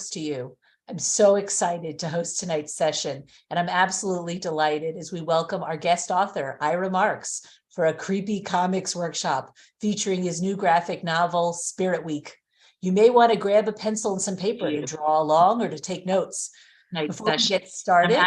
to you. I'm so excited to host tonight's session, and I'm absolutely delighted as we welcome our guest author, Ira Marcks, for a creepy comics workshop featuring his new graphic novel, Spirit Week. You may want to grab a pencil and some paper to draw along or to take notes. Before we get started,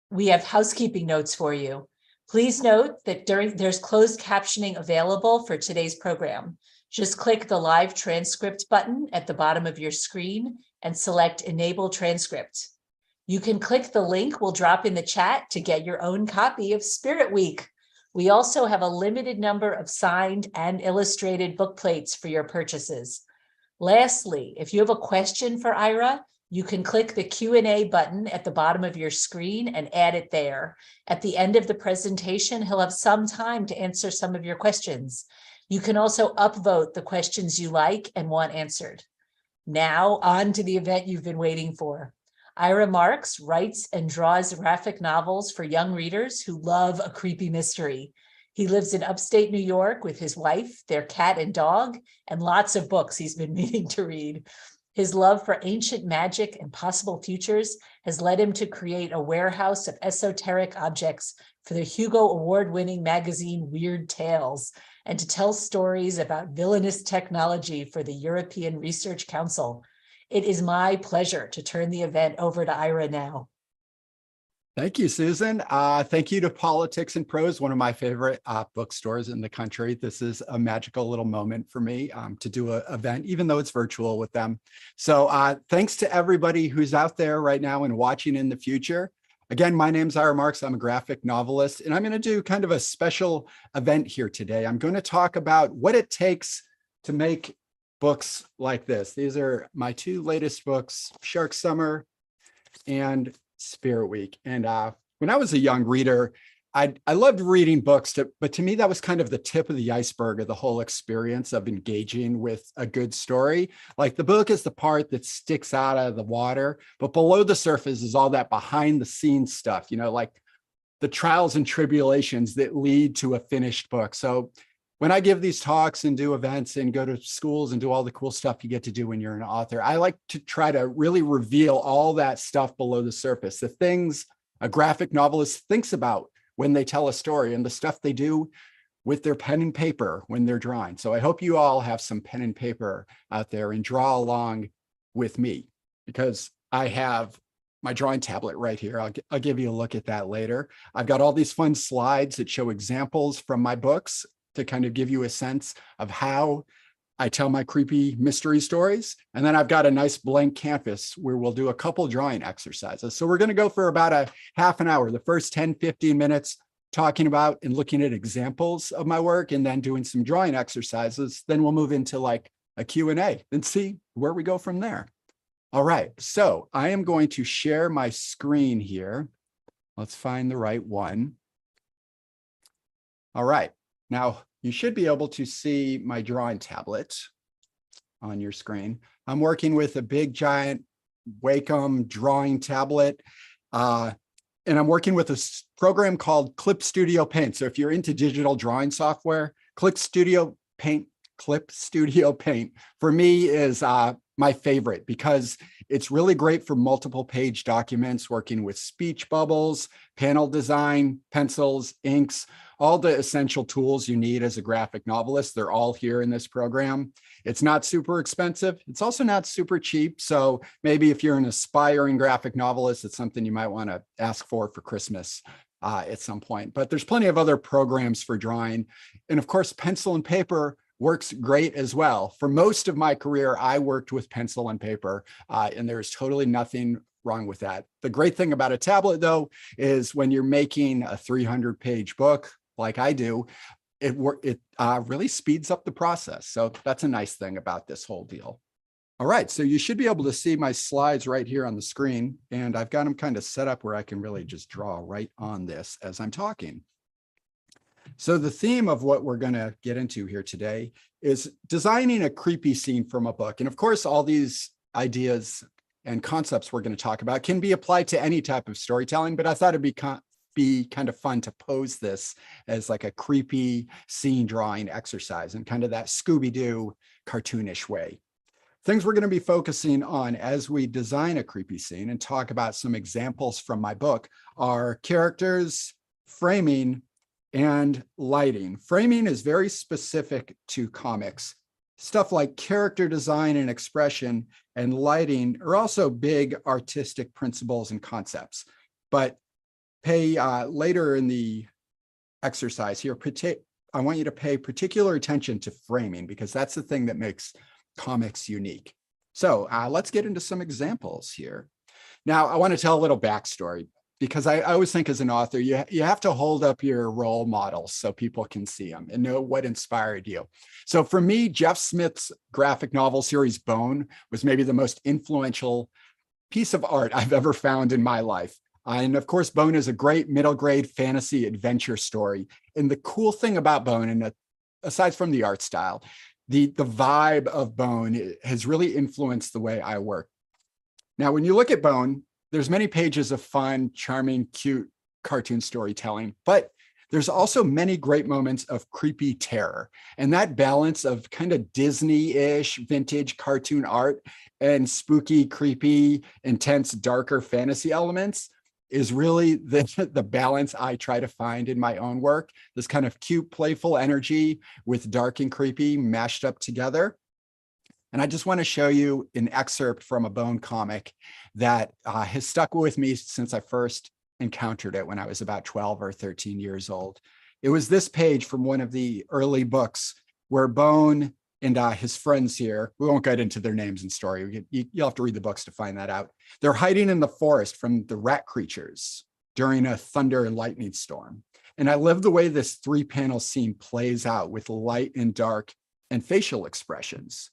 we have housekeeping notes for you. Please note that there's closed captioning available for today's program. Just click the live transcript button at the bottom of your screen and select Enable Transcript. You can click the link we'll drop in the chat to get your own copy of Spirit Week. We also have a limited number of signed and illustrated book plates for your purchases. Lastly, if you have a question for Ira, you can click the Q&A button at the bottom of your screen and add it there. At the end of the presentation, he'll have some time to answer some of your questions. You can also upvote the questions you like and want answered. Now, on to the event you've been waiting for. Ira Marcks writes and draws graphic novels for young readers who love a creepy mystery. He lives in upstate New York with his wife, their cat and dog, and lots of books he's been meaning to read. His love for ancient magic and possible futures has led him to create a warehouse of esoteric objects for the Hugo Award-winning magazine Weird Tales, and to tell stories about villainous technology for the European Research Council. It is my pleasure to turn the event over to Ira now. Thank you, Susan. Thank you to Politics and Prose, one of my favorite bookstores in the country. This is a magical little moment for me to do an event, even though it's virtual with them. So thanks to everybody who's out there right now and watching in the future. Again, my name's Ira Marcks. I'm a graphic novelist, and I'm going to do kind of a special event here today. I'm going to talk about what it takes to make books like this. These are my two latest books, Shark Summer and Spirit Week. And when I was a young reader, I loved reading books, but to me, that was kind of the tip of the iceberg of the whole experience of engaging with a good story. Like the book is the part that sticks out of the water, but below the surface is all that behind the scenes stuff, you know, like the trials and tribulations that lead to a finished book. So when I give these talks and do events and go to schools and do all the cool stuff you get to do when you're an author, I like to try to really reveal all that stuff below the surface, the things a graphic novelist thinks about when they tell a story and the stuff they do with their pen and paper when they're drawing. So I hope you all have some pen and paper out there and draw along with me, because I have my drawing tablet right here. I'll give you a look at that later. I've got all these fun slides that show examples from my books to kind of give you a sense of how I tell my creepy mystery stories. And then I've got a nice blank canvas where we'll do a couple drawing exercises. So we're going to go for about a half an hour, the first 10, 15 minutes talking about and looking at examples of my work and then doing some drawing exercises. Then we'll move into like a Q&A and see where we go from there. All right, so I am going to share my screen here. Let's find the right one. All right, now you should be able to see my drawing tablet on your screen. I'm working with a big, giant Wacom drawing tablet, and I'm working with a program called Clip Studio Paint. So if you're into digital drawing software, Clip Studio Paint for me is my favorite, because it's really great for multiple page documents, working with speech bubbles, panel design, pencils, inks, all the essential tools you need as a graphic novelist. They're all here in this program. It's not super expensive. It's also not super cheap. So maybe if you're an aspiring graphic novelist, it's something you might want to ask for Christmas at some point. But there's plenty of other programs for drawing. And of course, pencil and paper works great as well. For most of my career, I worked with pencil and paper, and there's totally nothing wrong with that. The great thing about a tablet, though, is when you're making a 300-page book, like I do, it really speeds up the process. So that's a nice thing about this whole deal. All right, so you should be able to see my slides right here on the screen, and I've got them kind of set up where I can really just draw right on this as I'm talking. So the theme of what we're going to get into here today is designing a creepy scene from a book. And of course, all these ideas and concepts we're going to talk about can be applied to any type of storytelling, but I thought it'd be kind of fun to pose this as like a creepy scene drawing exercise in kind of that Scooby-Doo cartoonish way. Things we're going to be focusing on as we design a creepy scene and talk about some examples from my book are characters, framing, and lighting. Framing is very specific to comics. Stuff like character design and expression and lighting are also big artistic principles and concepts. But pay later in the exercise here, I want you to pay particular attention to framing because that's the thing that makes comics unique. So let's get into some examples here. Now, I want to tell a little backstory because I always think as an author, you have to hold up your role models so people can see them and know what inspired you. So for me, Jeff Smith's graphic novel series Bone was maybe the most influential piece of art I've ever found in my life. And of course, Bone is a great middle grade fantasy adventure story. And the cool thing about Bone, and aside from the art style, the vibe of Bone has really influenced the way I work. Now, when you look at Bone, there's many pages of fun, charming, cute cartoon storytelling, but there's also many great moments of creepy terror. And that balance of kind of Disney-ish vintage cartoon art and spooky, creepy, intense, darker fantasy elements is really the balance I try to find in my own work. This kind of cute, playful energy with dark and creepy mashed up together. And I just want to show you an excerpt from a Bone comic that has stuck with me since I first encountered it when I was about 12 or 13 years old. It was this page from one of the early books where Bone and his friends here, we won't get into their names and story. You'll have to read the books to find that out. They're hiding in the forest from the rat creatures during a thunder and lightning storm. And I love the way this 3-panel scene plays out with light and dark and facial expressions.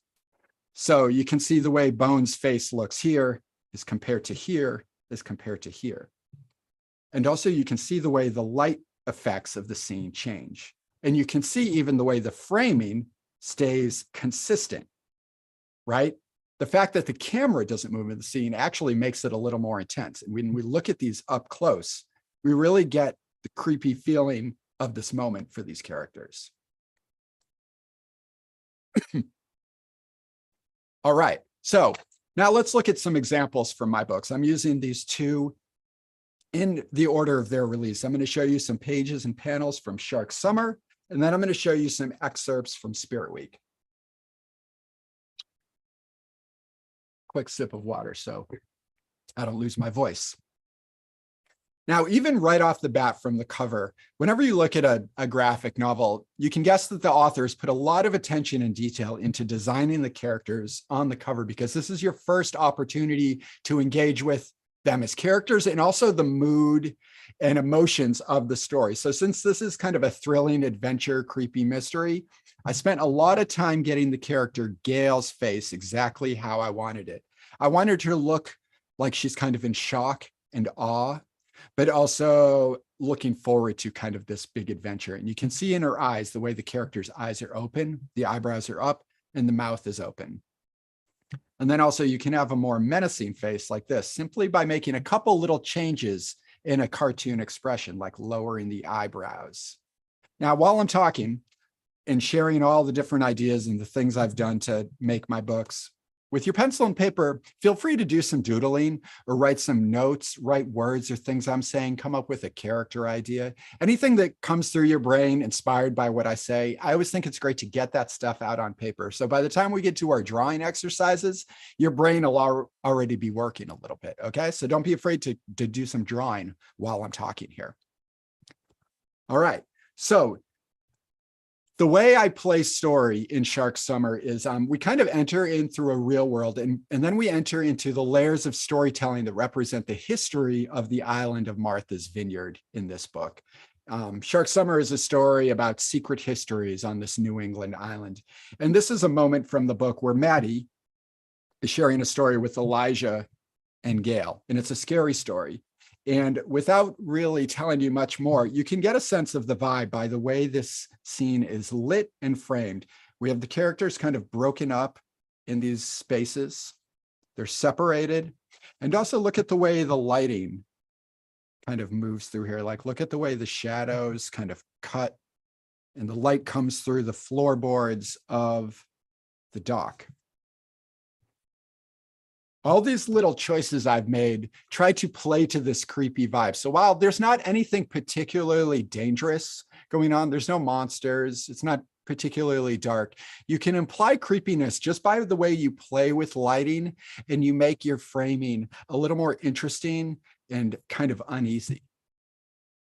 So you can see the way Bone's face looks here is compared to here is compared to here. And also you can see the way the light effects of the scene change. And you can see even the way the framing stays consistent, right? The fact that the camera doesn't move in the scene actually makes it a little more intense. And when we look at these up close, we really get the creepy feeling of this moment for these characters. All right, so now let's look at some examples from my books. I'm using these two in the order of their release. I'm going to show you some pages and panels from Shark Summer, and then I'm going to show you some excerpts from Spirit Week. Quick sip of water so I don't lose my voice. Now, even right off the bat from the cover, whenever you look at a graphic novel, you can guess that the authors put a lot of attention and detail into designing the characters on the cover because this is your first opportunity to engage with them as characters and also the mood and emotions of the story. So since this is kind of a thrilling adventure, creepy mystery, I spent a lot of time getting the character Gail's face exactly how I wanted it. I wanted her to look like she's kind of in shock and awe, but also looking forward to kind of this big adventure. And you can see in her eyes, the way the character's eyes are open, the eyebrows are up, and the mouth is open. And then also you can have a more menacing face like this, simply by making a couple little changes in a cartoon expression, like lowering the eyebrows. Now, while I'm talking and sharing all the different ideas and the things I've done to make my books, with your pencil and paper, feel free to do some doodling or write some notes, write words or things I'm saying, come up with a character idea. Anything that comes through your brain inspired by what I say, I always think it's great to get that stuff out on paper. So by the time we get to our drawing exercises, your brain will already be working a little bit, okay? So don't be afraid to do some drawing while I'm talking here. All right, so the way I play story in Shark Summer is we kind of enter in through a real world and then we enter into the layers of storytelling that represent the history of the island of Martha's Vineyard in this book. Shark Summer is a story about secret histories on this New England island. And this is a moment from the book where Maddie is sharing a story with Elijah and Gail, and it's a scary story. And without really telling you much more, you can get a sense of the vibe by the way this scene is lit and framed. We have the characters kind of broken up in these spaces. They're separated. And also look at the way the lighting kind of moves through here. Like, look at the way the shadows kind of cut and the light comes through the floorboards of the dock. All these little choices I've made try to play to this creepy vibe. So while there's not anything particularly dangerous going on, there's no monsters, it's not particularly dark, you can imply creepiness just by the way you play with lighting, and you make your framing a little more interesting and kind of uneasy.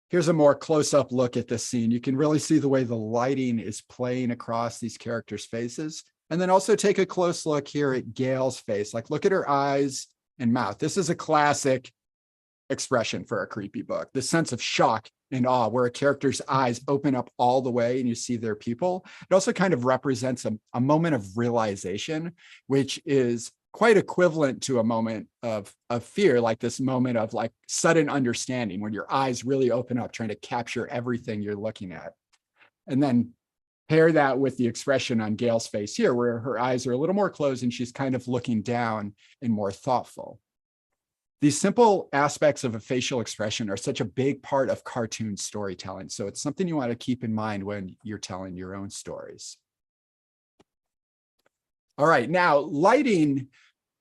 Here's a more close-up look at this scene. You can really see the way the lighting is playing across these characters' faces. And then also take a close look here at Gail's face. Like, look at her eyes and mouth. This is a classic expression for a creepy book. The sense of shock and awe, where a character's eyes open up all the way and you see their pupil. It also kind of represents a moment of realization, which is quite equivalent to a moment of fear, like this moment of like sudden understanding, when your eyes really open up, trying to capture everything you're looking at. And then pair that with the expression on Gail's face here, where her eyes are a little more closed and she's kind of looking down and more thoughtful. These simple aspects of a facial expression are such a big part of cartoon storytelling. So it's something you want to keep in mind when you're telling your own stories. All right, now lighting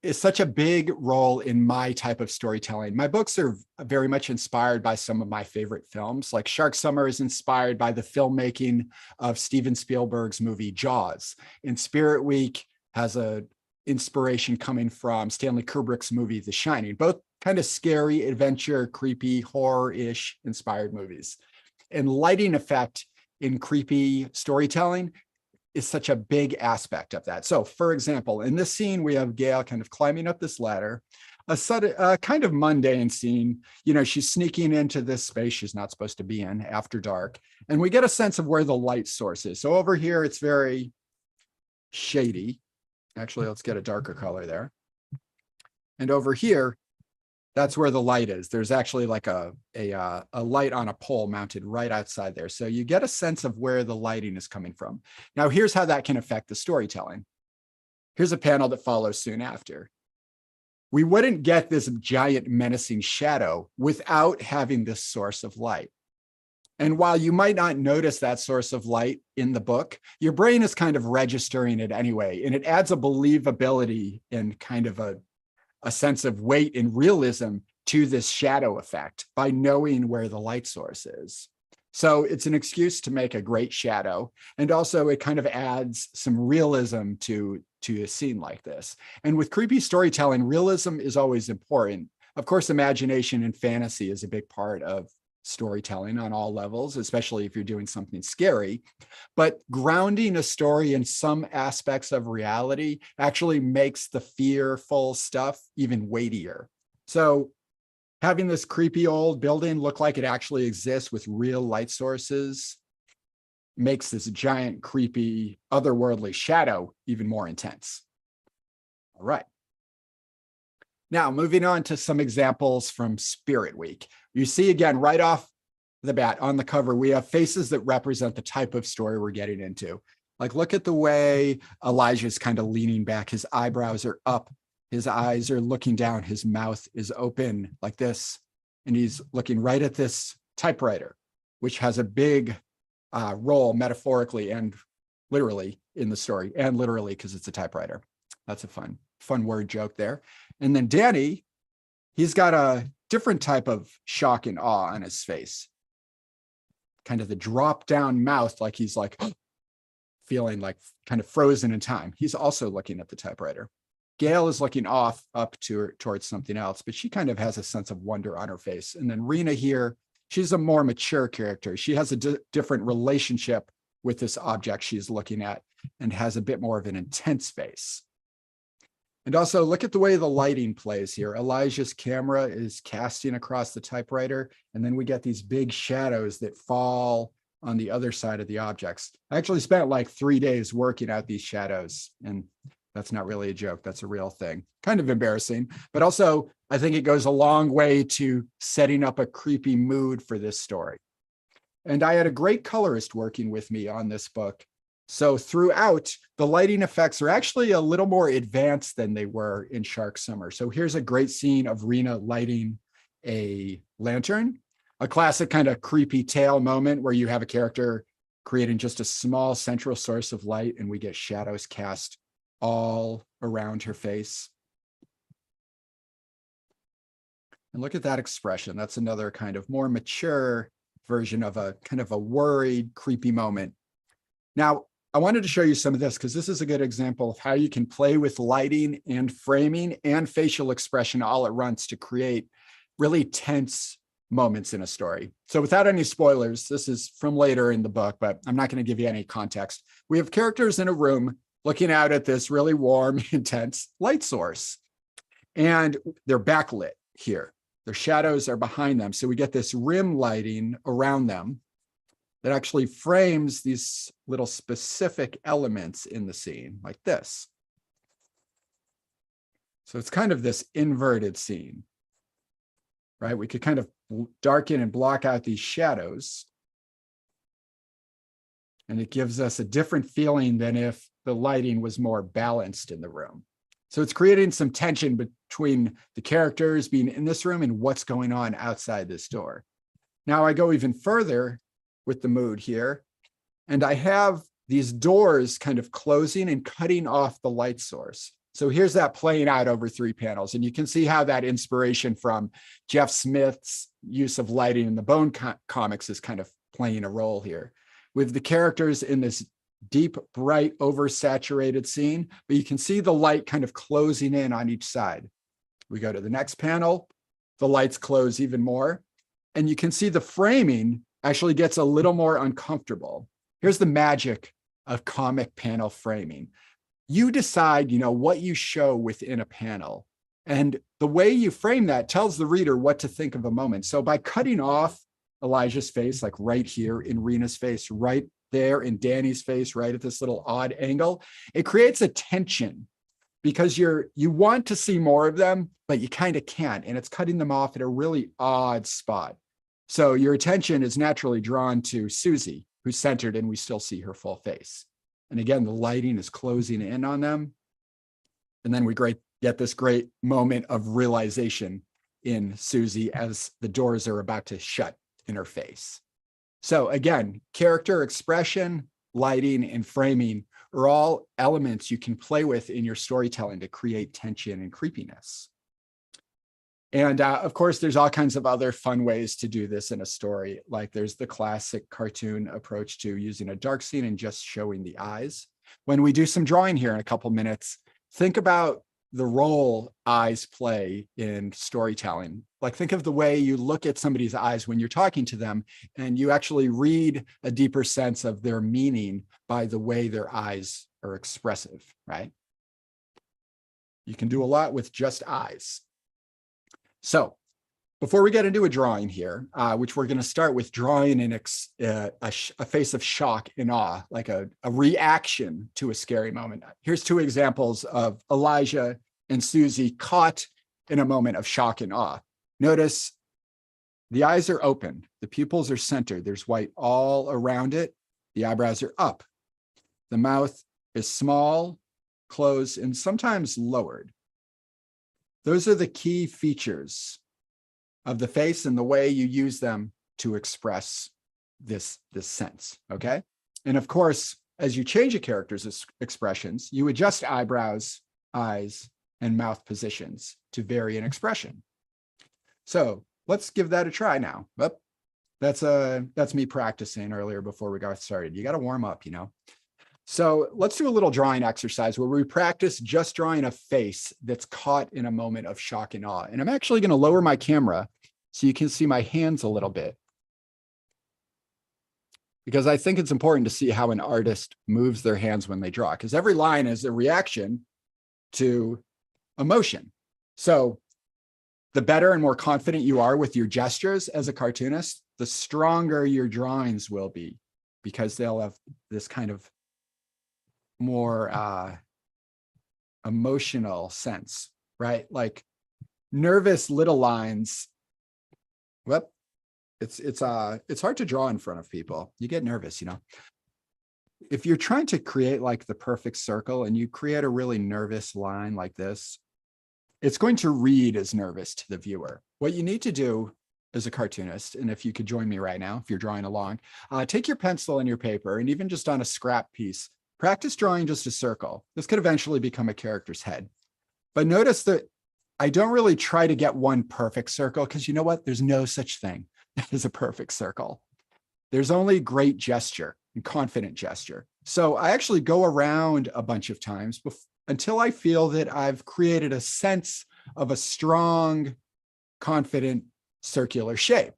is such a big role in my type of storytelling. My books are very much inspired by some of my favorite films. Like Shark Summer is inspired by the filmmaking of Steven Spielberg's movie Jaws. And Spirit Week has a inspiration coming from Stanley Kubrick's movie The Shining, both kind of scary, adventure, creepy, horror-ish inspired movies. And lighting effect in creepy storytelling is such a big aspect of that. So for example, in this scene, we have Gail kind of climbing up this ladder, a kind of mundane scene. You know, she's sneaking into this space she's not supposed to be in after dark. And we get a sense of where the light source is. So over here, it's very shady. Actually, let's get a darker color there. And over here, that's where the light is. There's actually like a light on a pole mounted right outside there. So you get a sense of where the lighting is coming from. Now, here's how that can affect the storytelling. Here's a panel that follows soon after. We wouldn't get this giant menacing shadow without having this source of light. And while you might not notice that source of light in the book, your brain is kind of registering it anyway. And it adds a believability and kind of a sense of weight and realism to this shadow effect by knowing where the light source is. So it's an excuse to make a great shadow. And also it kind of adds some realism to a scene like this. And with creepy storytelling, realism is always important. Of course, imagination and fantasy is a big part of storytelling on all levels, especially if you're doing something scary. But grounding a story in some aspects of reality actually makes the fearful stuff even weightier. So having this creepy old building look like it actually exists with real light sources makes this giant, creepy, otherworldly shadow even more intense. All right. Now, moving on to some examples from Spirit Week. You see again, right off the bat on the cover, we have faces that represent the type of story we're getting into. Like, look at the way Elijah's kind of leaning back. His eyebrows are up. His eyes are looking down. His mouth is open like this. And he's looking right at this typewriter, which has a big role metaphorically and literally in the story, and literally because it's a typewriter. That's a fun word joke there. And then Danny, he's got a different type of shock and awe on his face. Kind of the drop down mouth, like he's like feeling like kind of frozen in time. He's also looking at the typewriter. Gail is looking off up towards something else, but she kind of has a sense of wonder on her face. And then Rena here, she's a more mature character. She has a different relationship with this object she's looking at and has a bit more of an intense face. And also look at the way the lighting plays here. Elijah's camera is casting across the typewriter, and then we get these big shadows that fall on the other side of the objects. I actually spent like 3 days working out these shadows, and that's not really a joke. That's a real thing. Kind of embarrassing, but also I think it goes a long way to setting up a creepy mood for this story. And I had a great colorist working with me on this book. So throughout, the lighting effects are actually a little more advanced than they were in Shark Summer. So here's a great scene of Rena lighting a lantern, a classic kind of creepy tale moment where you have a character creating just a small central source of light, and we get shadows cast all around her face. And look at that expression. That's another kind of more mature version of a kind of a worried, creepy moment. Now, I wanted to show you some of this because this is a good example of how you can play with lighting and framing and facial expression all at once to create really tense moments in a story. So without any spoilers, this is from later in the book, but I'm not going to give you any context. We have characters in a room looking out at this really warm, intense light source, and they're backlit here. Their shadows are behind them. So we get this rim lighting around them that actually frames these little specific elements in the scene like this. So it's kind of this inverted scene, right? We could kind of darken and block out these shadows. And it gives us a different feeling than if the lighting was more balanced in the room. So it's creating some tension between the characters being in this room and what's going on outside this door. Now I go even further with the mood here, and I have these doors kind of closing and cutting off the light source. So here's that playing out over 3 panels, and you can see how that inspiration from Jeff Smith's use of lighting in the Bone comics is kind of playing a role here, with the characters in this deep, bright, oversaturated scene, but you can see the light kind of closing in on each side. We go to the next panel, the lights close even more, and you can see the framing actually gets a little more uncomfortable. Here's the magic of comic panel framing. You decide, what you show within a panel, and the way you frame that tells the reader what to think of a moment. So by cutting off Elijah's face, like right here in Rena's face, right there in Danny's face, right at this little odd angle, it creates a tension because you want to see more of them, but you kind of can't, and it's cutting them off at a really odd spot. So your attention is naturally drawn to Suzy, who's centered, and we still see her full face. And again, the lighting is closing in on them. And then we get this great moment of realization in Suzy as the doors are about to shut in her face. So again, character expression, lighting, and framing are all elements you can play with in your storytelling to create tension and creepiness. And of course, there's all kinds of other fun ways to do this in a story. Like there's the classic cartoon approach to using a dark scene and just showing the eyes. When we do some drawing here in a couple minutes, think about the role eyes play in storytelling. Like think of the way you look at somebody's eyes when you're talking to them, and you actually read a deeper sense of their meaning by the way their eyes are expressive, right? You can do a lot with just eyes. So before we get into a drawing here, which we're going to start with drawing in a face of shock and awe, like a reaction to a scary moment. Here's 2 examples of Elijah and Suzy caught in a moment of shock and awe. Notice the eyes are open. The pupils are centered. There's white all around it. The eyebrows are up. The mouth is small, closed, and sometimes lowered. Those are the key features of the face and the way you use them to express this sense, okay? And of course, as you change a character's expressions, you adjust eyebrows, eyes, and mouth positions to vary in expression. So let's give that a try now. Well, that's me practicing earlier before we got started. You got to warm up, So let's do a little drawing exercise where we practice just drawing a face that's caught in a moment of shock and awe. And I'm actually going to lower my camera so you can see my hands a little bit, because I think it's important to see how an artist moves their hands when they draw, because every line is a reaction to emotion. So the better and more confident you are with your gestures as a cartoonist, the stronger your drawings will be, because they'll have this kind of more emotional sense, right? Like nervous little lines. Well, it's hard to draw in front of people. You get nervous, If you're trying to create like the perfect circle and you create a really nervous line like this, it's going to read as nervous to the viewer. What you need to do as a cartoonist, and if you could join me right now, if you're drawing along, take your pencil and your paper, and even just on a scrap piece, practice drawing just a circle. This could eventually become a character's head. But notice that I don't really try to get one perfect circle because you know what? There's no such thing as a perfect circle. There's only great gesture and confident gesture. So I actually go around a bunch of times until I feel that I've created a sense of a strong, confident circular shape.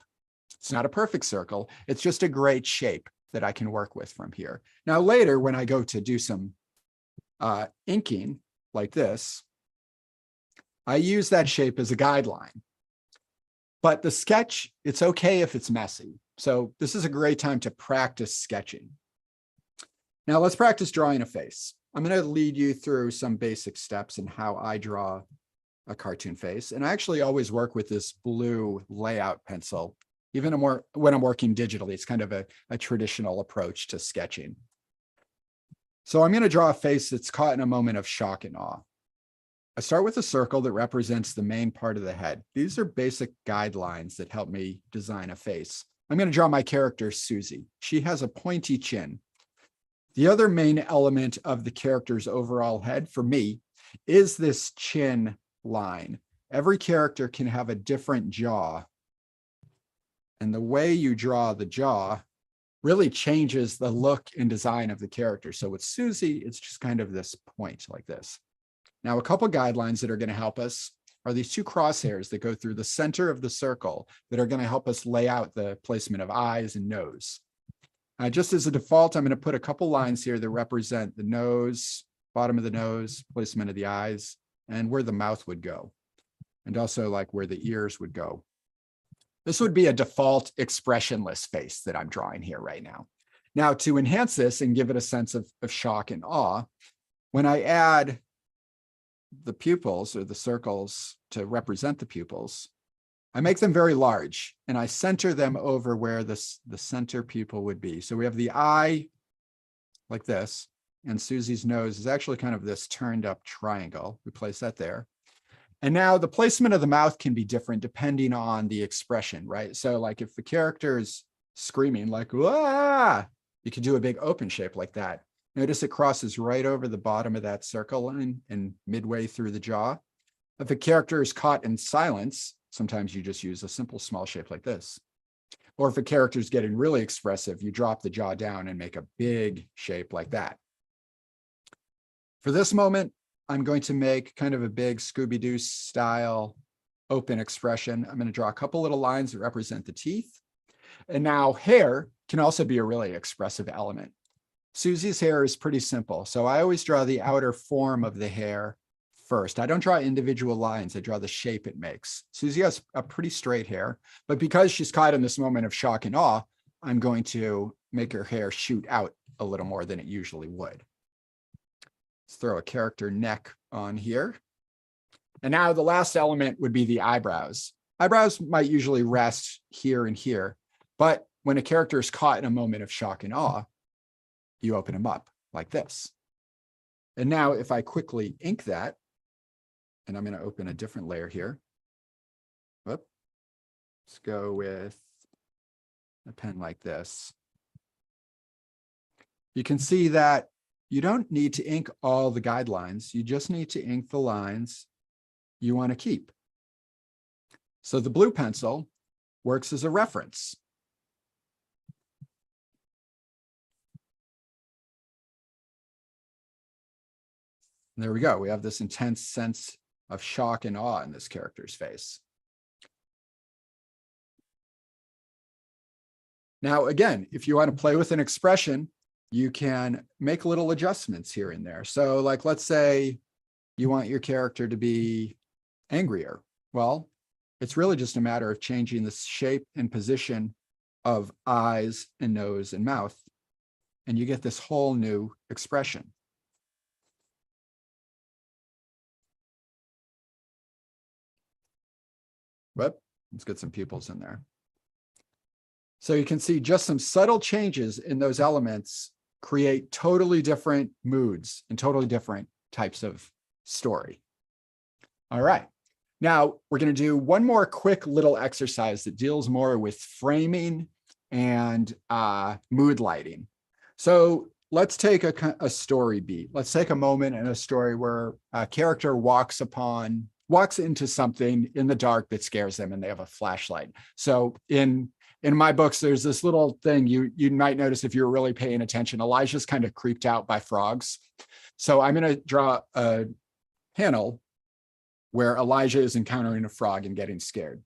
It's not a perfect circle. It's just a great shape that I can work with from here. Now, later, when I go to do some inking like this, I use that shape as a guideline. But the sketch, it's okay if it's messy. So this is a great time to practice sketching. Now let's practice drawing a face. I'm going to lead you through some basic steps in how I draw a cartoon face. And I actually always work with this blue layout pencil. Even when I'm working digitally, it's kind of a traditional approach to sketching. So I'm going to draw a face that's caught in a moment of shock and awe. I start with a circle that represents the main part of the head. These are basic guidelines that help me design a face. I'm going to draw my character, Suzy. She has a pointy chin. The other main element of the character's overall head for me is this chin line. Every character can have a different jaw. And the way you draw the jaw really changes the look and design of the character. So with Suzy, it's just kind of this point like this. Now, a couple guidelines that are going to help us are these two crosshairs that go through the center of the circle that are going to help us lay out the placement of eyes and nose. Just as a default, I'm going to put a couple lines here that represent the nose, bottom of the nose, placement of the eyes, and where the mouth would go, and also like where the ears would go. This would be a default expressionless face that I'm drawing here right now. Now, to enhance this and give it a sense of shock and awe, when I add the pupils or the circles to represent the pupils, I make them very large and I center them over where the center pupil would be. So we have the eye like this, and Suzy's nose is actually kind of this turned up triangle. We place that there. And now the placement of the mouth can be different depending on the expression, right? So like if the character is screaming like, "Wah!" you could do a big open shape like that. Notice it crosses right over the bottom of that circle line and midway through the jaw. If a character is caught in silence, sometimes you just use a simple small shape like this. Or if a character is getting really expressive, you drop the jaw down and make a big shape like that. For this moment, I'm going to make kind of a big Scooby-Doo style open expression. I'm going to draw a couple little lines that represent the teeth. And now hair can also be a really expressive element. Suzy's hair is pretty simple. So I always draw the outer form of the hair first. I don't draw individual lines. I draw the shape it makes. Suzy has a pretty straight hair, but because she's caught in this moment of shock and awe, I'm going to make her hair shoot out a little more than it usually would. Let's throw a character neck on here. And now the last element would be the eyebrows. Eyebrows might usually rest here and here, but when a character is caught in a moment of shock and awe, you open them up like this. And now if I quickly ink that, and I'm going to open a different layer here. Whoop. Let's go with a pen like this. You can see that you don't need to ink all the guidelines. You just need to ink the lines you want to keep. So the blue pencil works as a reference. And there we go. We have this intense sense of shock and awe in this character's face. Now, again, if you want to play with an expression, you can make little adjustments here and there. So like, let's say you want your character to be angrier. Well, it's really just a matter of changing the shape and position of eyes and nose and mouth, and you get this whole new expression. But let's get some pupils in there. So you can see just some subtle changes in those elements create totally different moods and totally different types of story. All right. Now we're going to do one more quick little exercise that deals more with framing and mood lighting. So let's take a story beat. Let's take a moment in a story where a character walks upon walks into something in the dark that scares them and they have a flashlight. So in my books, there's this little thing you might notice if you're really paying attention. Elijah's kind of creeped out by frogs. So I'm going to draw a panel where Elijah is encountering a frog and getting scared.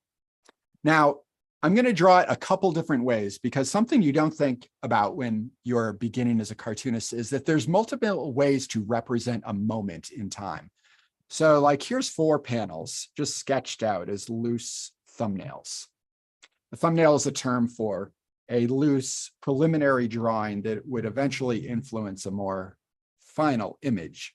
Now, I'm going to draw it a couple different ways because something you don't think about when you're beginning as a cartoonist is that there's multiple ways to represent a moment in time. So like here's 4 panels just sketched out as loose thumbnails. A thumbnail is a term for a loose preliminary drawing that would eventually influence a more final image.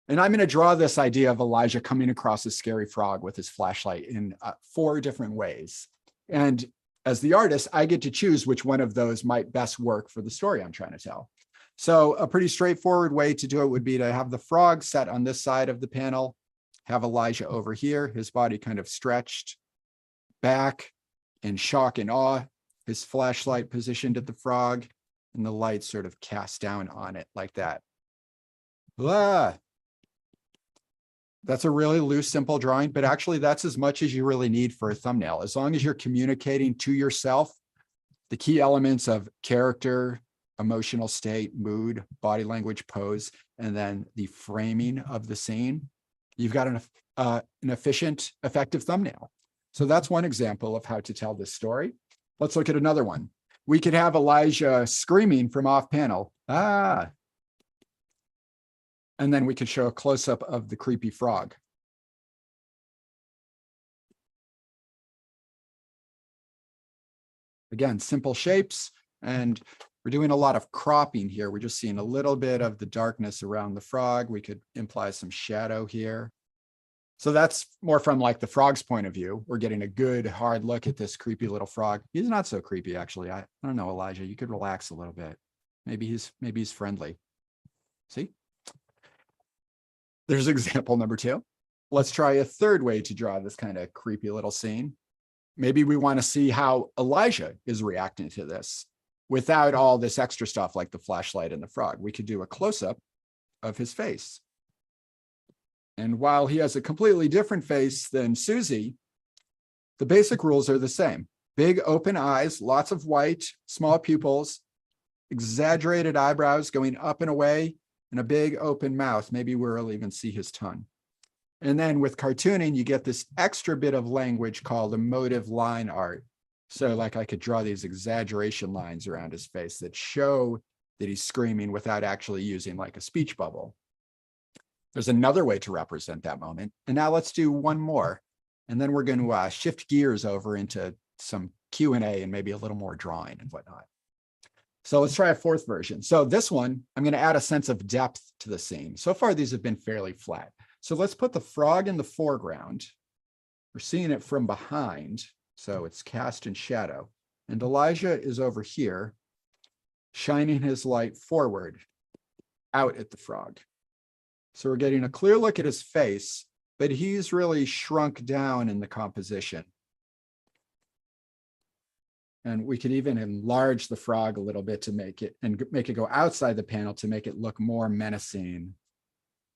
And I'm going to draw this idea of Elijah coming across a scary frog with his flashlight in 4 different ways. And as the artist, I get to choose which one of those might best work for the story I'm trying to tell. So a pretty straightforward way to do it would be to have the frog set on this side of the panel, have Elijah over here, his body kind of stretched back in shock and awe, his flashlight positioned at the frog, and the light sort of cast down on it like that. Blah. That's a really loose, simple drawing, but actually that's as much as you really need for a thumbnail. As long as you're communicating to yourself the key elements of character, emotional state, mood, body language, pose, and then the framing of the scene, you've got an efficient, effective thumbnail. So that's one example of how to tell this story. Let's look at another one. We could have Elijah screaming from off panel, ah, and then we could show a close-up of the creepy frog. Again, simple shapes, and we're doing a lot of cropping here. We're just seeing a little bit of the darkness around the frog. We could imply some shadow here. So that's more from like the frog's point of view. We're getting a good hard look at this creepy little frog. He's not so creepy, actually. I don't know, Elijah, you could relax a little bit. Maybe he's friendly. See? There's example number 2. Let's try a third way to draw this kind of creepy little scene. Maybe we want to see how Elijah is reacting to this without all this extra stuff like the flashlight and the frog. We could do a close-up of his face. And while he has a completely different face than Suzy, the basic rules are the same. Big open eyes, lots of white, small pupils, exaggerated eyebrows going up and away, and a big open mouth. Maybe we'll even see his tongue. And then with cartooning, you get this extra bit of language called emotive line art. So like I could draw these exaggeration lines around his face that show that he's screaming without actually using like a speech bubble. There's another way to represent that moment. And now let's do one more. And then we're going to shift gears over into some Q&A and maybe a little more drawing and whatnot. So let's try a 4th version. So this one, I'm going to add a sense of depth to the scene. So far, these have been fairly flat. So let's put the frog in the foreground. We're seeing it from behind, so it's cast in shadow. And Elijah is over here, shining his light forward, out at the frog. So we're getting a clear look at his face, but he's really shrunk down in the composition. And we could even enlarge the frog a little bit to make it go outside the panel to make it look more menacing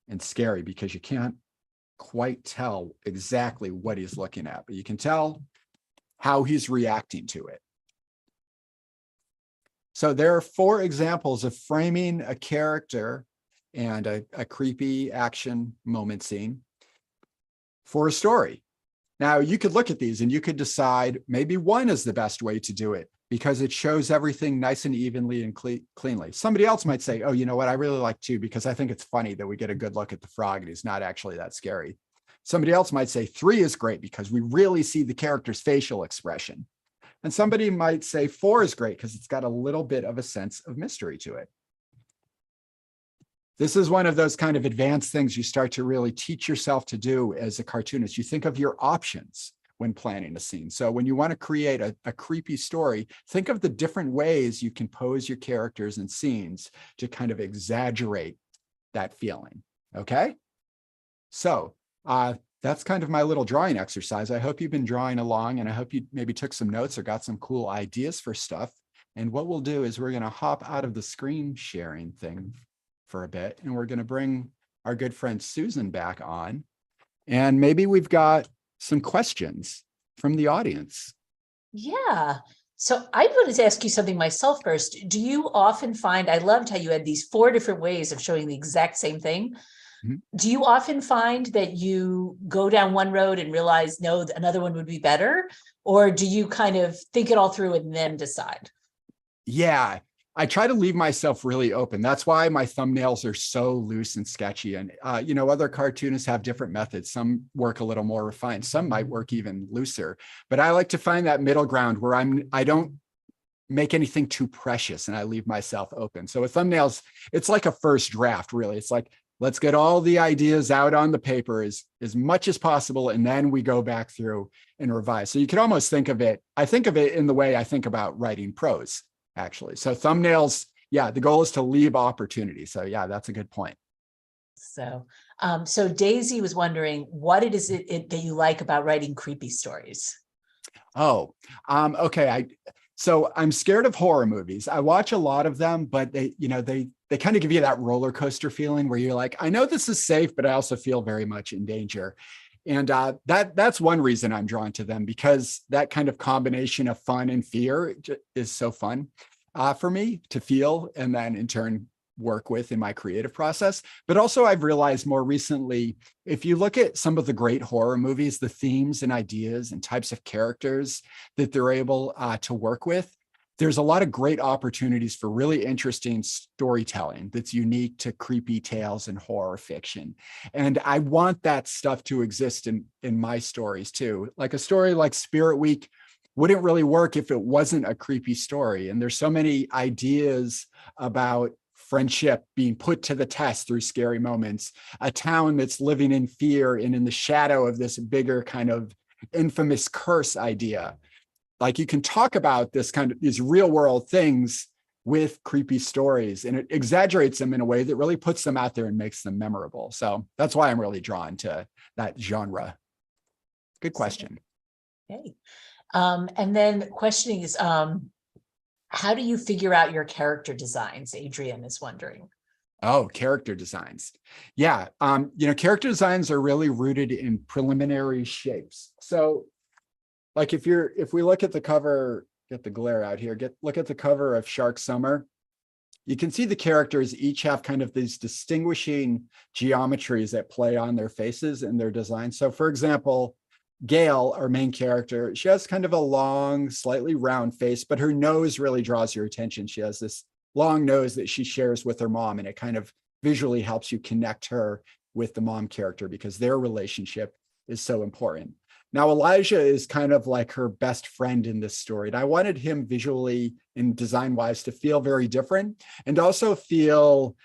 and scary, because you can't quite tell exactly what he's looking at, but you can tell how he's reacting to it. So there are 4 examples of framing a character and a creepy action moment scene for a story. Now, you could look at these and you could decide maybe one is the best way to do it because it shows everything nice and evenly and cleanly. Somebody else might say, oh, you know what? I really like 2 because I think it's funny that we get a good look at the frog and he's not actually that scary. Somebody else might say 3 is great because we really see the character's facial expression. And somebody might say 4 is great because it's got a little bit of a sense of mystery to it. This is one of those kind of advanced things you start to really teach yourself to do as a cartoonist. You think of your options when planning a scene. So when you want to create a creepy story, think of the different ways you can pose your characters and scenes to kind of exaggerate that feeling. Okay? So that's kind of my little drawing exercise. I hope you've been drawing along, and I hope you maybe took some notes or got some cool ideas for stuff. And what we'll do is we're going to hop out of the screen sharing thing for a bit, and we're going to bring our good friend Susan back on. And maybe we've got some questions from the audience. Yeah. So I wanted to ask you something myself first. Do you often find, I loved how you had these 4 different ways of showing the exact same thing. Mhm. Do you often find that you go down one road and realize, no, another one would be better? Or do you kind of think it all through and then decide? Yeah, I try to leave myself really open. That's why my thumbnails are so loose and sketchy. And, other cartoonists have different methods. Some work a little more refined. Some might work even looser. But I like to find that middle ground where I don't make anything too precious and I leave myself open. So with thumbnails, it's like a first draft, really. It's like, let's get all the ideas out on the paper as much as possible. And then we go back through and revise. So you could almost think of it, I think of it in the way I think about writing prose, actually. So thumbnails, yeah, the goal is to leave opportunity. So yeah, that's a good point. So Daisy was wondering, what it is that you like about writing creepy stories? Oh, okay. So I'm scared of horror movies. I watch a lot of them, but they kind of give you that roller coaster feeling where you're like, I know this is safe, but I also feel very much in danger. And that's one reason I'm drawn to them, because that kind of combination of fun and fear is so fun for me to feel, and then in turn work with in my creative process. But also I've realized more recently, if you look at some of the great horror movies, the themes and ideas and types of characters that they're able to work with, there's a lot of great opportunities for really interesting storytelling that's unique to creepy tales and horror fiction. And I want that stuff to exist in my stories too. Like a story like Spirit Week wouldn't really work if it wasn't a creepy story. And there's so many ideas about friendship being put to the test through scary moments, a town that's living in fear and in the shadow of this bigger kind of infamous curse idea. Like you can talk about these real world things with creepy stories, and it exaggerates them in a way that really puts them out there and makes them memorable. So that's why I'm really drawn to that genre. Good question. Okay. And then questioning is, how do you figure out your character designs? Adrian is wondering. Oh, character designs. Yeah. Character designs are really rooted in preliminary shapes. So like if we look at the cover, get the glare out here, look at the cover of Shark Summer, you can see the characters each have kind of these distinguishing geometries that play on their faces and their design. So for example, Gail, our main character, she has kind of a long, slightly round face, but her nose really draws your attention. She has this long nose that she shares with her mom, and it kind of visually helps you connect her with the mom character because their relationship is so important. Now, Elijah is kind of like her best friend in this story. And I wanted him visually and design-wise to feel very different and also feel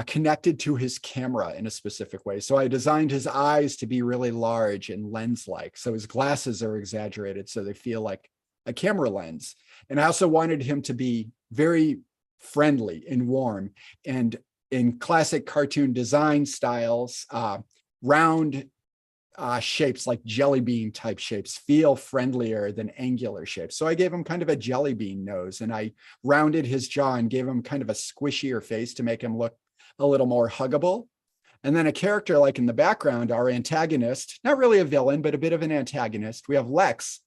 connected to his camera in a specific way. So I designed his eyes to be really large and lens-like. So his glasses are exaggerated so they feel like a camera lens. And I also wanted him to be very friendly and warm. And in classic cartoon design styles, round shapes like jelly bean type shapes feel friendlier than angular shapes. So I gave him kind of a jelly bean nose, and I rounded his jaw and gave him kind of a squishier face to make him look a little more huggable. And then a character like in the background, our antagonist, not really a villain, but a bit of an antagonist. We have Lex,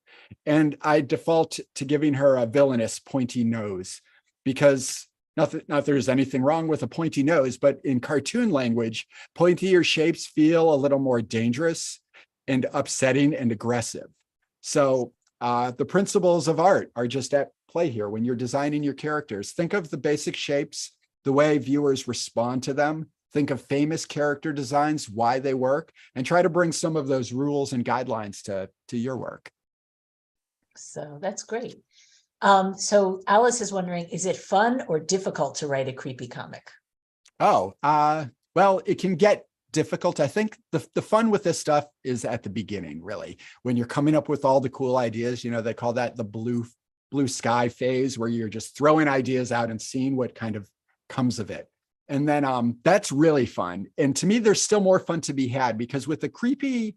and I default to giving her a villainous pointy nose because not that there's anything wrong with a pointy nose, but in cartoon language, pointier shapes feel a little more dangerous and upsetting and aggressive. So the principles of art are just at play here when you're designing your characters. Think of the basic shapes, the way viewers respond to them. Think of famous character designs, why they work, and try to bring some of those rules and guidelines to your work. So that's great. So Alice is wondering, is it fun or difficult to write a creepy comic? Oh, well, it can get difficult. I think the fun with this stuff is at the beginning, really, when you're coming up with all the cool ideas. They call that the blue sky phase, where you're just throwing ideas out and seeing what kind of comes of it. And then that's really fun. And to me, there's still more fun to be had, because with the creepy,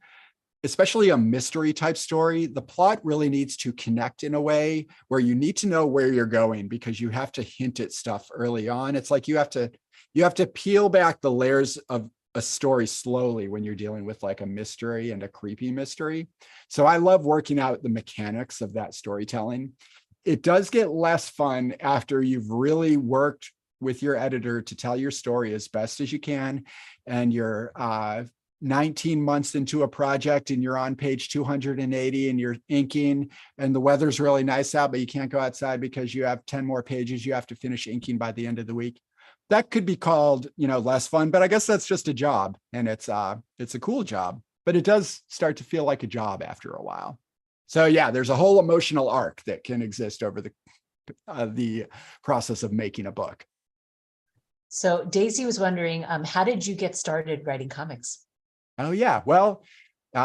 especially a mystery type story, the plot really needs to connect in a way where you need to know where you're going, because you have to hint at stuff early on. It's like you have to peel back the layers of a story slowly when you're dealing with like a mystery and a creepy mystery. So I love working out the mechanics of that storytelling. It does get less fun after you've really worked with your editor to tell your story as best as you can, and you're 19 months into a project and you're on page 280 and you're inking, and the weather's really nice out, but you can't go outside because you have 10 more pages you have to finish inking by the end of the week. That could be called, less fun, but I guess that's just a job, and it's a cool job, but it does start to feel like a job after a while. So yeah, there's a whole emotional arc that can exist over the process of making a book. So Daisy was wondering, how did you get started writing comics? Oh yeah, well,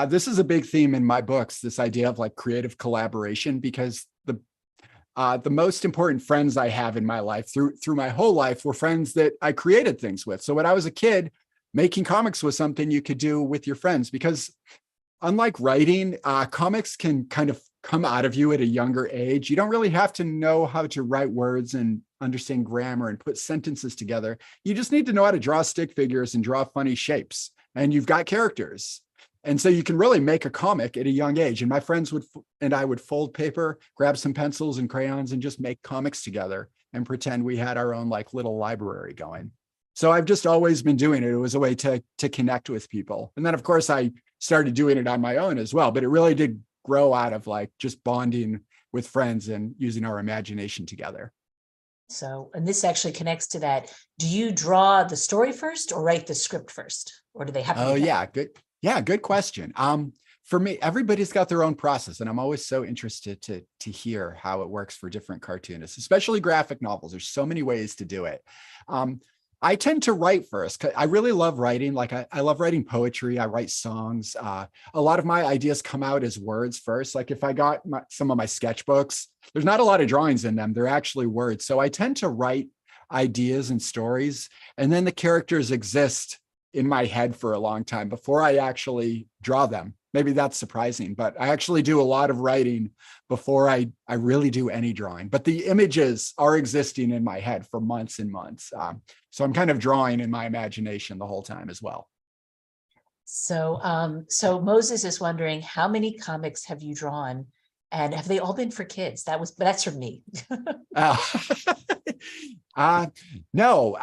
this is a big theme in my books, this idea of like creative collaboration, because the most important friends I have in my life through my whole life were friends that I created things with. So when I was a kid, making comics was something you could do with your friends, because unlike writing, comics can kind of come out of you at a younger age. You don't really have to know how to write words and understand grammar and put sentences together. You just need to know how to draw stick figures and draw funny shapes, and you've got characters. And so you can really make a comic at a young age. And my friends and I would fold paper, grab some pencils and crayons, and just make comics together and pretend we had our own like little library going. So I've just always been doing it. It was a way to connect with people. And then of course I started doing it on my own as well, but it really did grow out of like just bonding with friends and using our imagination together. So, and this actually connects to that. Do you draw the story first or write the script first? Or do they have to? Oh yeah, good. Yeah, good question. For me, everybody's got their own process, and I'm always so interested to hear how it works for different cartoonists, especially graphic novels. There's so many ways to do it. I tend to write first. I really love writing. Like I love writing poetry. I write songs. A lot of my ideas come out as words first. Like if I got some of my sketchbooks, there's not a lot of drawings in them. They're actually words. So I tend to write ideas and stories, and then the characters exist in my head for a long time before I actually draw them. Maybe that's surprising, but I actually do a lot of writing before I really do any drawing. But the images are existing in my head for months and months. So I'm kind of drawing in my imagination the whole time as well. So, so Moses is wondering, how many comics have you drawn, and have they all been for kids? That's from me. No,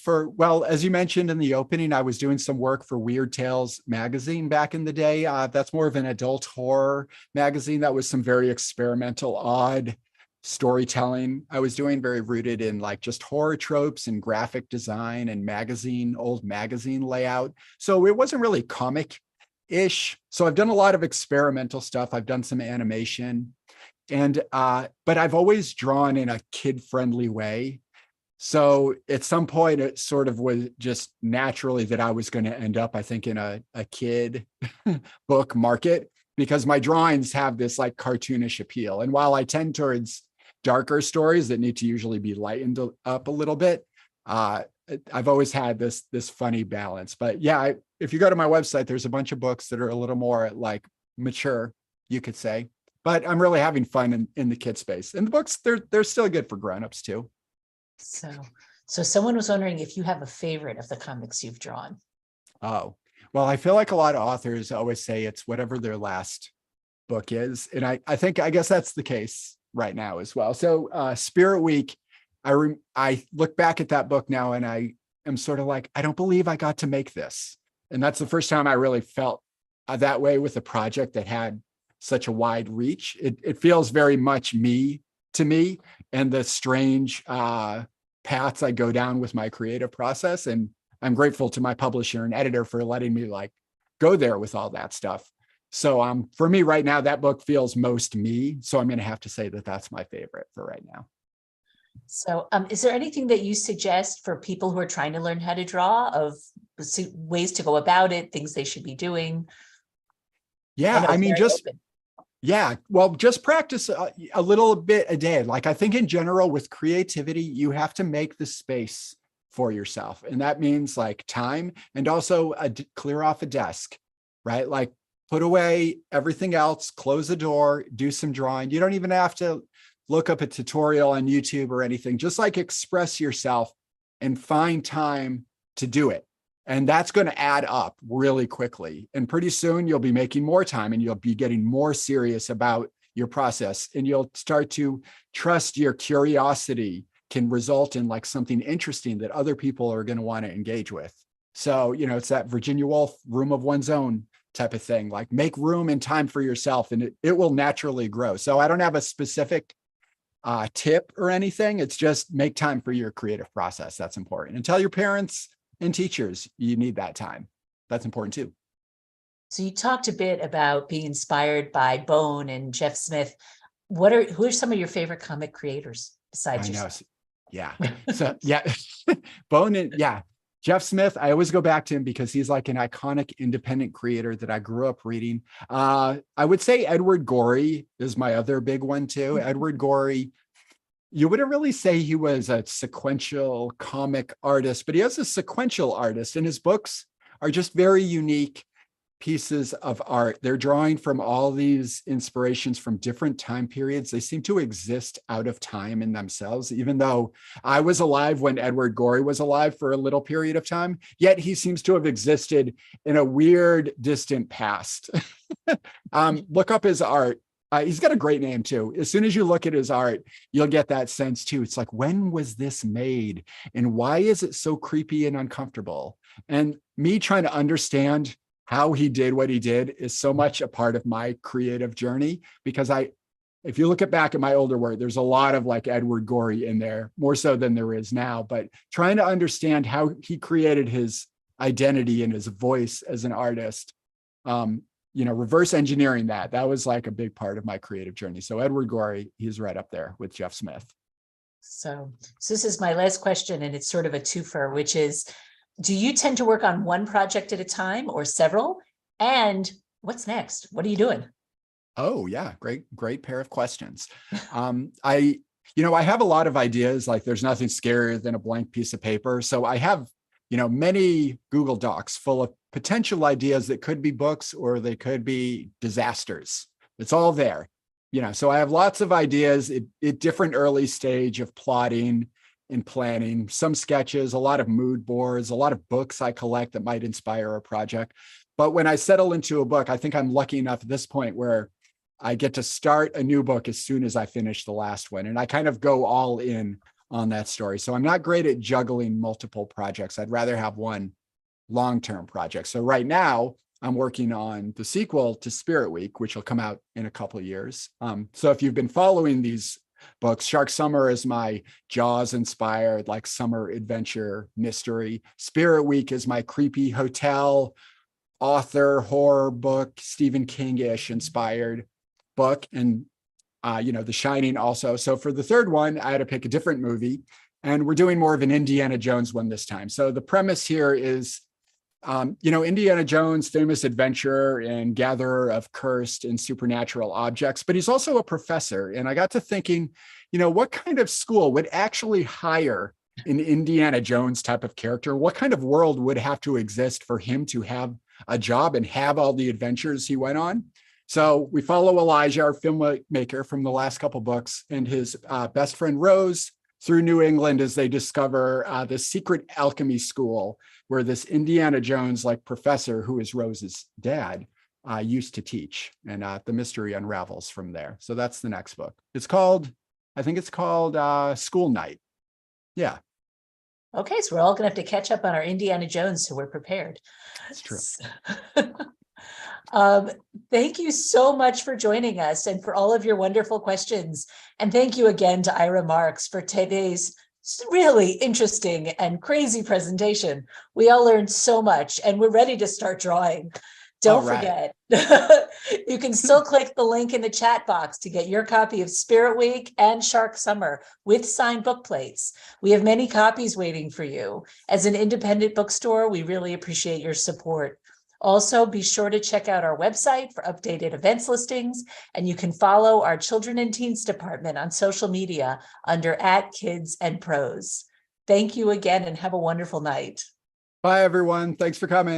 well, as you mentioned in the opening, I was doing some work for Weird Tales magazine back in the day. That's more of an adult horror magazine. That was some very experimental, odd storytelling I was doing, very rooted in like just horror tropes and graphic design and old magazine layout. So it wasn't really comic-ish. So I've done a lot of experimental stuff. I've done some animation, and but I've always drawn in a kid-friendly way. So at some point, it sort of was just naturally that I was going to end up, I think, in a kid book market, because my drawings have this like cartoonish appeal. And while I tend towards darker stories that need to usually be lightened up a little bit, I've always had this funny balance. But yeah, if you go to my website, there's a bunch of books that are a little more like mature, you could say. But I'm really having fun in the kid space. And the books, they're still good for grownups too. So someone was wondering if you have a favorite of the comics you've drawn. Oh, well, I feel like a lot of authors always say it's whatever their last book is. And I guess that's the case right now as well. So Spirit Week, I look back at that book now and I am sort of like, I don't believe I got to make this. And that's the first time I really felt that way with a project that had such a wide reach. It feels very much me to me, and the strange paths I go down with my creative process. And I'm grateful to my publisher and editor for letting me like go there with all that stuff. So for me right now, that book feels most me. So I'm going to have to say that that's my favorite for right now. So is there anything that you suggest for people who are trying to learn how to draw, of ways to go about it, things they should be doing? Yeah, I mean, just practice a little bit a day. Like I think in general with creativity, you have to make the space for yourself. And that means like time, and also clear off a desk, right? Like put away everything else, close the door, do some drawing. You don't even have to look up a tutorial on YouTube or anything. Just like express yourself and find time to do it. And that's going to add up really quickly. And pretty soon you'll be making more time and you'll be getting more serious about your process. And you'll start to trust your curiosity can result in like something interesting that other people are going to want to engage with. So, it's that Virginia Woolf room of one's own type of thing, like make room and time for yourself and it will naturally grow. So I don't have a specific tip or anything. It's just make time for your creative process. That's important. And tell your parents and teachers you need that time. That's important too. So you talked a bit about being inspired by Bone and Jeff Smith. Who are some of your favorite comic creators besides yourself? Yeah. So yeah, Bone and Jeff Smith. I always go back to him because he's like an iconic independent creator that I grew up reading. I would say Edward Gorey is my other big one too. Mm-hmm. Edward Gorey, you wouldn't really say he was a sequential comic artist, but he is a sequential artist, and his books are just very unique pieces of art. They're drawing from all these inspirations from different time periods. They seem to exist out of time in themselves, even though I was alive when Edward Gorey was alive for a little period of time, yet he seems to have existed in a weird, distant past. Look up his art. He's got a great name too. As soon as you look at his art, you'll get that sense too. It's like, when was this made? And why is it so creepy and uncomfortable? And me trying to understand how he did what he did is so much a part of my creative journey, because if you look back at my older work, there's a lot of like Edward Gorey in there, more so than there is now, but trying to understand how he created his identity and his voice as an artist, reverse engineering that was like a big part of my creative journey. So Edward Gorey, he's right up there with Jeff Smith. So this is my last question, and it's sort of a twofer, which is, do you tend to work on one project at a time or several? And what's next? What are you doing? Oh yeah, great pair of questions. I have a lot of ideas. Like there's nothing scarier than a blank piece of paper. So I have, many Google Docs full of potential ideas that could be books or they could be disasters. It's all there. So I have lots of ideas at different early stage of plotting and planning, some sketches, a lot of mood boards, a lot of books I collect that might inspire a project. But when I settle into a book, I think I'm lucky enough at this point where I get to start a new book as soon as I finish the last one. And I kind of go all in on that story. So I'm not great at juggling multiple projects. I'd rather have one long-term project. So right now I'm working on the sequel to Spirit Week, which will come out in a couple of years. So if you've been following these books, Shark Summer is my Jaws inspired like summer adventure mystery. Spirit Week is my creepy hotel author horror book, Stephen King-ish inspired book. And The Shining also. So for the third one, I had to pick a different movie, and we're doing more of an Indiana Jones one this time. So the premise here is, Indiana Jones, famous adventurer and gatherer of cursed and supernatural objects, but he's also a professor. And I got to thinking, what kind of school would actually hire an Indiana Jones type of character? What kind of world would have to exist for him to have a job and have all the adventures he went on? So we follow Elijah, our filmmaker from the last couple books, and his best friend Rose through New England as they discover the secret alchemy school where this Indiana Jones like professor, who is Rose's dad, used to teach. And the mystery unravels from there. So that's the next book. I think it's called School Night. Yeah. Okay, so we're all gonna have to catch up on our Indiana Jones, so we're prepared. That's true. Thank you so much for joining us and for all of your wonderful questions. And thank you again to Ira Marcks for today's really interesting and crazy presentation. We all learned so much, and we're ready to start drawing. Don't forget, you can still click the link in the chat box to get your copy of Spirit Week and Shark Summer with signed book plates. We have many copies waiting for you. As an independent bookstore, we really appreciate your support. Also, be sure to check out our website for updated events listings, and you can follow our Children and Teens department on social media under @KidsAndPros. Thank you again and have a wonderful night. Bye, everyone. Thanks for coming.